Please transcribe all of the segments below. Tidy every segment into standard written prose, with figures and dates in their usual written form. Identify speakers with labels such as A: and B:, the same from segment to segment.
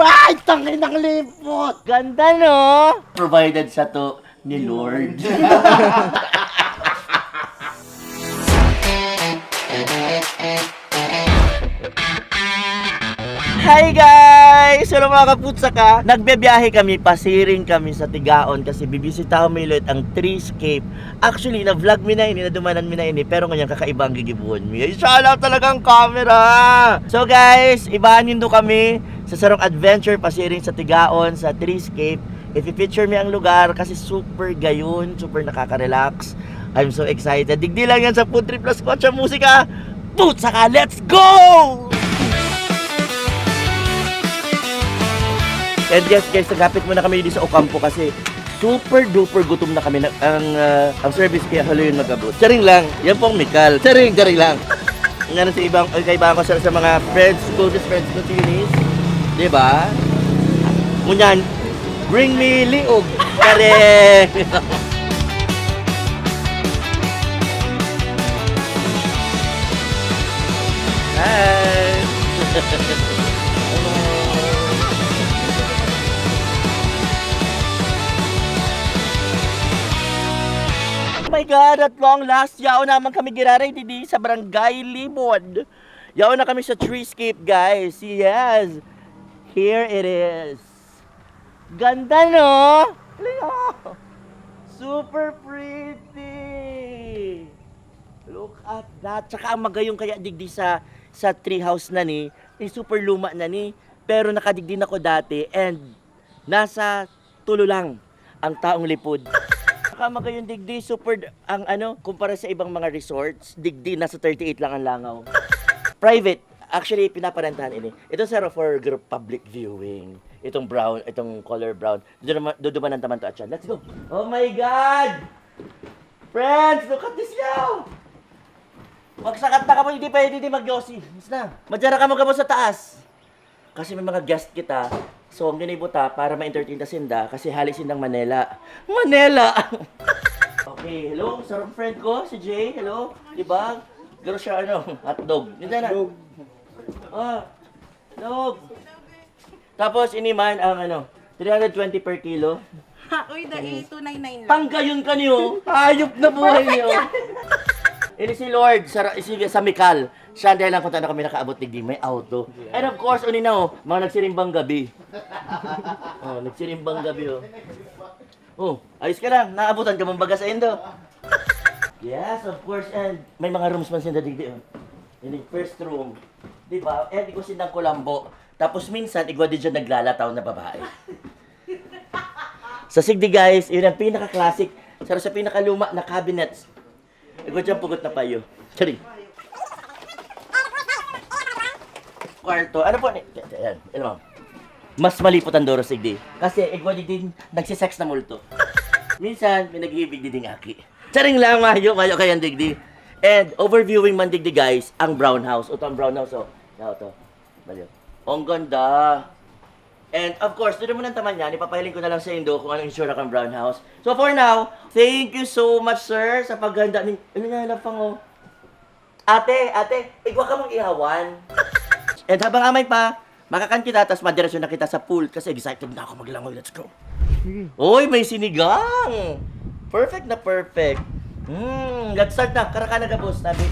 A: Ay, tangin ng lipot!
B: Ganda, no? Provided sa to ni Lord. Hi guys! So mga kaputsaka, nagbebiyahe kami, pasiring kami sa Tigaon kasi bibisitahan mo ulit ang Treescape. Actually, na-vlog mi na ini, nadumanan mi na ini, pero ngayon kakaibang gigibuon mi. Inshallah talagang camera! So guys, ibahan nindo kami sa sarong adventure pasiring sa Tigaon, sa Treescape. I-feature mi ang lugar kasi super gayon, super nakaka-relax. I'm so excited. Digdi lang yan sa Food Trip Plus Kotsa Musika. Putsaka, let's go! And yes guys, nagapit muna kami dito sa Ocampo kasi super duper gutom na kami. Ang service kaya halo yun magabot. Charing lang, yan pong Mikal. Charing lang. Nga sa ibang, kaibahan ko sa mga friends, closest friends ko Tinis. Diba? Ngunyan, bring me liog. Charing! Hi! Oh my God, at long last, yao naman kami giraray didi sa Barangay Limod. Yao na kami sa Treescape, guys. Yes, here it is. Ganda, no? Super pretty. Look at that. Tsaka ang magayong kaya digdi sa treehouse na ni, super luma na ni, pero nakadigdi na ko dati and nasa tulo lang ang taong lipod. Kamagay yung digdi, super, ang kumpara sa ibang mga resorts, digdi, nasa 38 lang ang langaw. Private, actually, pinaparentahan ini. Ito sir, for group public viewing. Itong brown, itong color brown. Duduman ng taman to at yan. Let's go! Oh my God! Friends, look at this now! Magsakat na ka mo, hindi pwede mag-yossi. Mas na, madyara ka mo sa taas. Kasi may mga guest kita, so, ang ginibuta para ma-entertain ta sinda kasi halisin ng Manila. Manila! Okay, hello, sarong friend ko, si Jay, hello. Diba? Garo siya, hotdog. Hindi na. Hotdog. Tapos, iniman ang 320 per kilo.
C: Ha, uy, dahil 299 lang.
B: Panggayon ka niyo. Hayop na buhay niyo. Ini si Lord, sa Mikal. Siya dahil lang kung tayo kami nakaabot digdi, may auto. And of course, mga nagsirimbang gabi. Nagsirimbang gabi, ayos ka lang. Naabutan ka mong baga sa endo. Yes, of course. And may mga rooms man sinda digdi, In the first room. Diba? And iko sindang kulambo. Tapos minsan, igwa di dyan naglalataw na babae. Sa Sigdi, guys, yun ang pinaka-classic. Sa pinaka-luma na cabinets. Igwa dyan pugot na payo. Sorry. Kwarto. Ano po? Ayan. Alam mo. Mas malipot ang Doro Sigdi. Kasi igwa din nagsisex na multo. Minsan, may nag-iibig din aki. Charing lang, mayo kayang digdi. And overviewing man digdi guys, ang brown house. Ito ang brown house, Ito. Baliw. Ang ganda. And of course, doon naman ang taman yan, ipapahiling ko na lang sa Indo kung anong insure ng brown house. So for now, thank you so much sir sa paghanda ni... Ano nga lang Ate, igwa ka mong ihawan. And habang amay pa, makakan kita, tapos madiresyon na kita sa pool kasi excited na ako maglangoy. Let's go. Uy, may sinigang. Perfect na perfect. Let's start na. Karaka na gabos, nabi.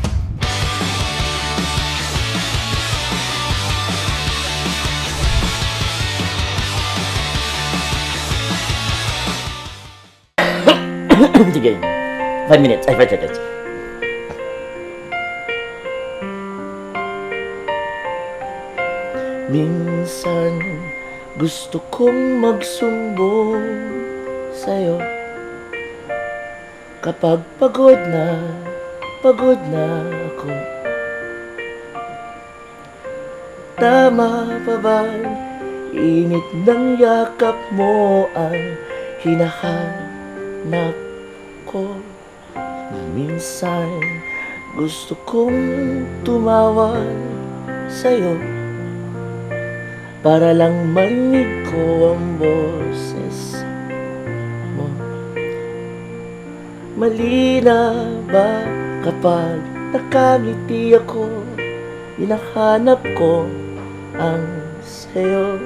B: Sige. 5 minutes. 5 seconds. Minsan gusto kong magsumbong sa'yo kapag pagod na ako. Tama pa ba init ng yakap mo ang hinahanap ko? Minsan gusto kong tumawag sa'yo para lang marinig ko ang boses mo. Mali na ba kapag nakangiti ako, hinahanap ko ang sayo?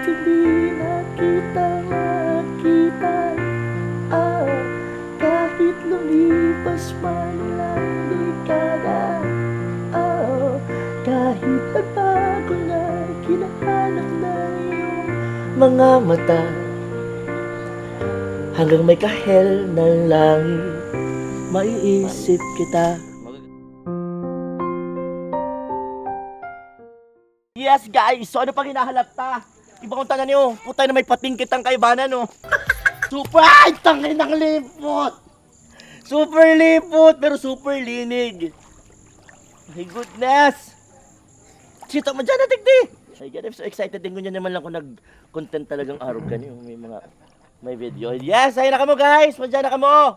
B: hindi na kita makita. Kahit lumipas man lang dekada, kahit nagbago na kinahanap na iyong mga mata, hanggang may kahel ng langit, maiisip kita. Yes guys, so ano pang hinahalata? Ibang kong tanan niyo, putay na may patingkit ang kaibanan no.
A: Super! Ay, tangin ng lipot!
B: Super lipot, pero super linig. My goodness! Sito mo dyan, natigdi! My God, I'm so excited din ko niya naman lang kung nag-content talagang araw ganyo. May video. Yes, ayun na kamo guys! Madyan na kamo!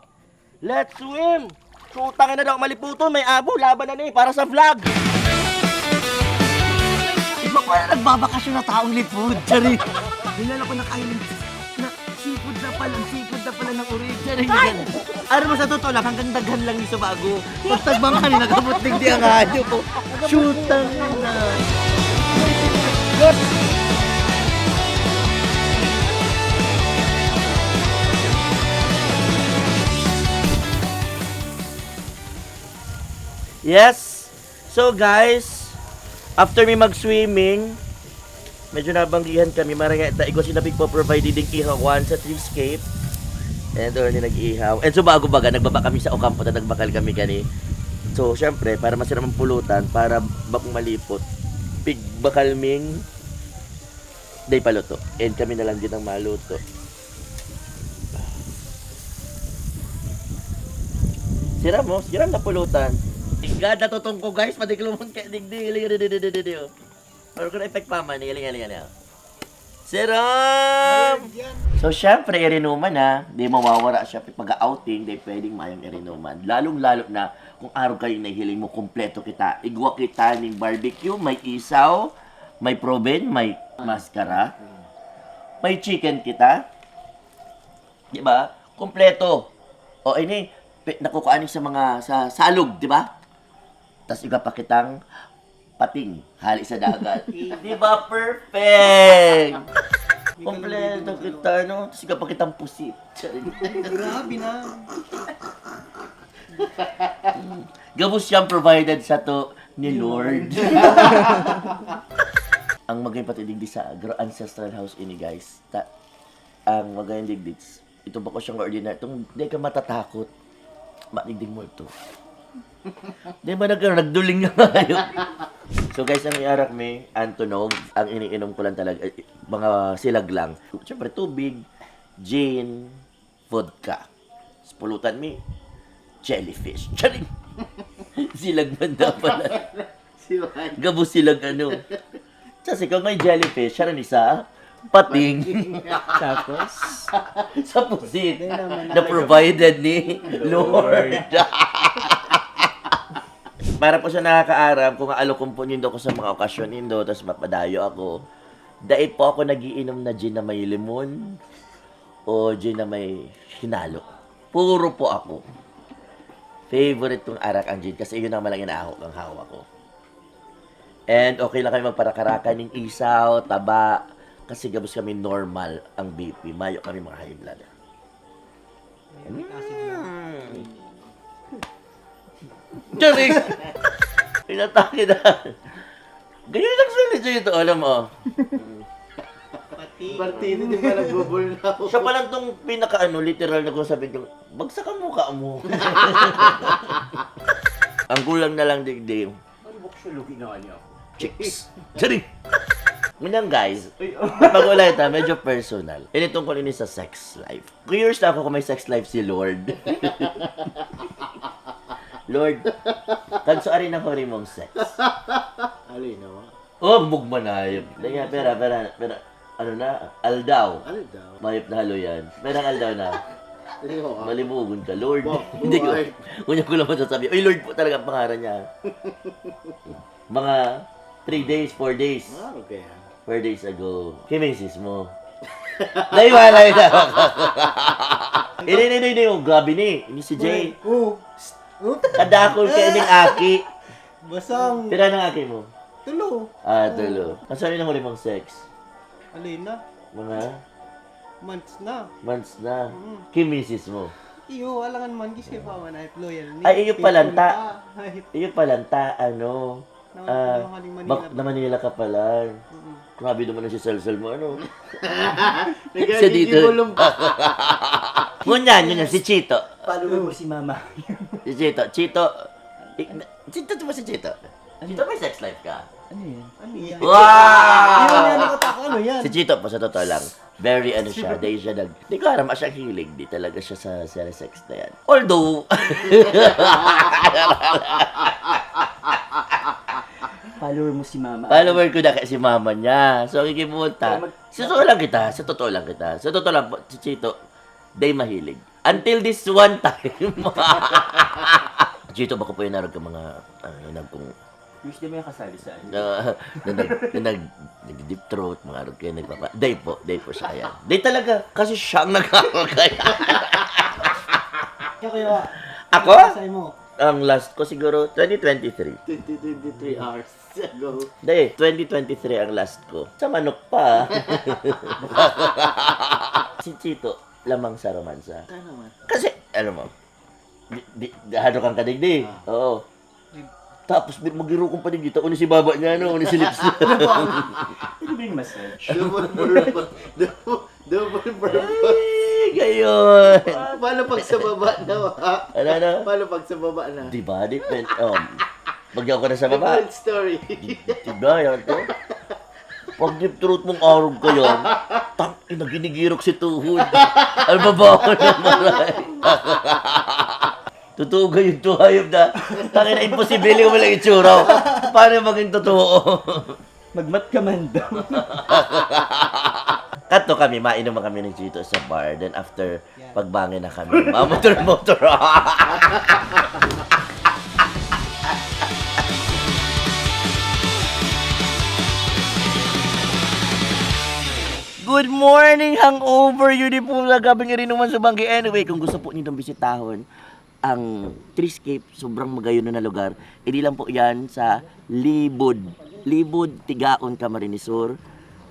B: Let's swim! So, tangin na daw maliputon, may abo, laban na ni, para sa vlog!
A: Iba ko na nagbabakasyon na taong lipot. Tsari.
B: Dinala ko na kain na seafood na pala ng original. Ano mo sa totoo lang, hanggang daghan lang yung sa bago.
A: Pagtagmang kanina, nagamot digdi ang hadyo ko.
B: Shootang na. Yes. So guys, after me mag-swimming, medyo nabanggihan kami. Marang igwa sinabig po provide ding ihaw one sa treescape. And doon ni nag-ihaw. And so bago baga, nagbaba kami sa Ocampo na nagbakal kami kani. So syempre, para masira mang pulutan, para bakong malipot, pig bakalming day paluto. And kami na lang din ang maluto. Sira mo, sira na pulutan. Igad na tutong ko guys, padiklumon ka digdi. Pero kung effect pa man, iling. Siram! So, syempre, irinuman na. Di mawawara siya. Pag-outing, di pwedeng mayang irinuman. Lalong-lalo na kung araw kayo nahihiling mo, kompleto kita. Igwa kita ng barbecue, may isaw, may proben, may maskara, may chicken kita. Di ba? Kompleto. O, ini, nakukuha sa mga, sa salog, di ba? Tapos iba pa kitang pating, hali sa dagat. Di ba perfect? Kompleto kita, no? Tapos iba pa kitang pusit.
A: Grabe na.
B: Gabos siyang provided sa to ni Lord. Ang magayang patidigdi sa ancestral house ini guys. Ang magayang digdig. Ito ba ko siyang ordinary. Itong di ka matatakot. Matigdig mo ito. Di ba nagduling na kayo? So guys, ang iarak may Antonov. Ang iniinom ko lang talaga, mga silag lang. Siyempre, tubig, gin, vodka. Pulutan mi, jellyfish. Charing! Silag banda pala. Gabos silag ano. Kasi kung may jellyfish, siya rin isa, pating.
A: Tapos,
B: Sa pusit na provided ni Lord. Para po sa nakakaaram, kung aalokong po nindo ko sa mga okasyon nindo, tapos mapadayo ako, dait po ako nagiinom na gin na may limon o gin na may hinalo. Puro po ako. Favorite kong arak ang gin kasi yun ang malang inaahok ang hawa ko. And okay lang kami magparakarakan ng isaw, taba, kasi gabos kami normal ang BP. Mayo kami mga high blood. Charing! Pinatake na. Ganyan lang sulit siya ito, alam mo.
A: Martini, di ba nagbubul na ako?
B: Siya pa lang tong literal na kung sabihin ko, bagsak ang mukha mo. Ang kulang na lang digdig.
A: Ano ba siya lugi na niya ako?
B: Chicks. Charing! Ganyan guys, pag-ulay ito, medyo personal. Ini tungkol ini sa sex life. Curious na ako kung may sex life si Lord. Lord, kanso ari na ko rin mong sex.
A: Alin naman?
B: Oh, mugmanayop. Lagyan, pera, ano na, aldaw.
A: Ano daw?
B: Mayop na halo yan. Perang aldaw na.
A: Hindi ko
B: Malimugon ka, Lord.
A: Bo-
B: Hindi ko,
A: Lord.
B: kunya ko lang masasabi. Oy, Lord po talaga ang pangaran niya. Mga 3 days, 4 days.
A: Ah, okay.
B: 4 days ago. Kimisis mo. Naiwala yun ako. Hindi. Oh, grabe ni. Ini si Jay. Kadakol ka ining aki.
A: Basang
B: Tira ng aki mo.
A: tulo.
B: Ah, tulo. Ang sabi ng huli mong sex?
D: Alin na?
B: Mga
D: Months na.
B: months na. Kimisis mo.
D: Iyo, alangan man kasi pa man ay loyal ni.
B: Ay, iyo palanta.
D: Ay,
B: Iyo palanta, ano?
D: Manila.
B: Na Manila ka pala. Grabe naman na si Salsal mo, ano?
A: Sa dito.
B: Ngunyan, si Chito.
A: Follower mo si Mama.
B: Si Chito. Chito ba si Chito? Chito, may sex life ka?
A: Ano yan?
D: Ano yan?
B: Wow!
D: Ano ko tako, ano yan?
B: Si Chito, pa sa totoo lang, very ano siya, dahil siya di ko alam, siyang hilig, di talaga siya sa sex na yan. Although,
A: Follower mo si Mama.
B: follower ko na kasi mama niya. So, kikipunta. Sa totoo lang kita. Sa totoo lang po, si Chito, day mahilig. Until this one time. Chito, baka po yung narag ka mga, kung
A: Wish din mo yung kasali sa ano.
B: nag-deep throat, mga arog kayo, day po siya kaya. Day talaga, kasi siya ang nagkakaya.
D: Kaya,
B: Ako?
D: Say mo.
B: Ang last ko siguro, 2023.
A: 23 hours ago.
B: Day, 2023 ang last ko. Sa manok pa. Si Chito, lamang sa romansa.
A: Ano man?
B: Kasi, alam mo, hado kang kadigdig. Oo. Tapos, magiro kong padigdig. Uni si baba niya, uni si lips niya.
A: Pwede ba yung massage?
D: Double purpose.
B: Ay, gayon.
D: Paano pag sa baba na?
B: Ano?
D: Paano pag sa baba na?
B: Diba? Depend. Bagyan ko na sa baba.
D: Different story.
B: Diba yan to? Pag deep throat mong arog ko yan, ina, ginigirok si tuhod. Ano ba ako naman? Totoo gayon to, hayop na. Tangina, imposible ko walang itsura. Paano maging totoo?
A: Magmat ka man daw.
B: Kato kami, mainom kami ng Chito sa bar. Then after, pagbangin na kami, motor. Good morning, hangover! Yun din po na gabing irinuman sa banggi. Anyway, kung gusto po nitong bisitahon ang Treescape, sobrang magayon na lugar. Hindi lang po yan sa Libod, Tigaon, Camarines Sur.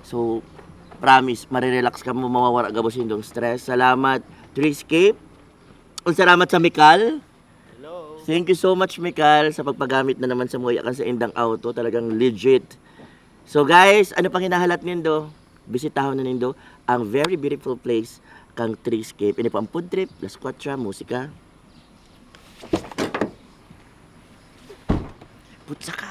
B: So, promise, marirelax ka mo, mawawala ka mo sa indong stress. Salamat, Treescape. At salamat sa Mikal.
D: Hello.
B: Thank you so much, Mikal, sa pagpagamit na naman sa muya ka sa indang auto. Talagang legit. So guys, ano pang hinahalat nindo? Bisitahon na nindo ang very beautiful place kang Treescape. Ini po ang food trip, Las Cuatro, musika. Putsa ka.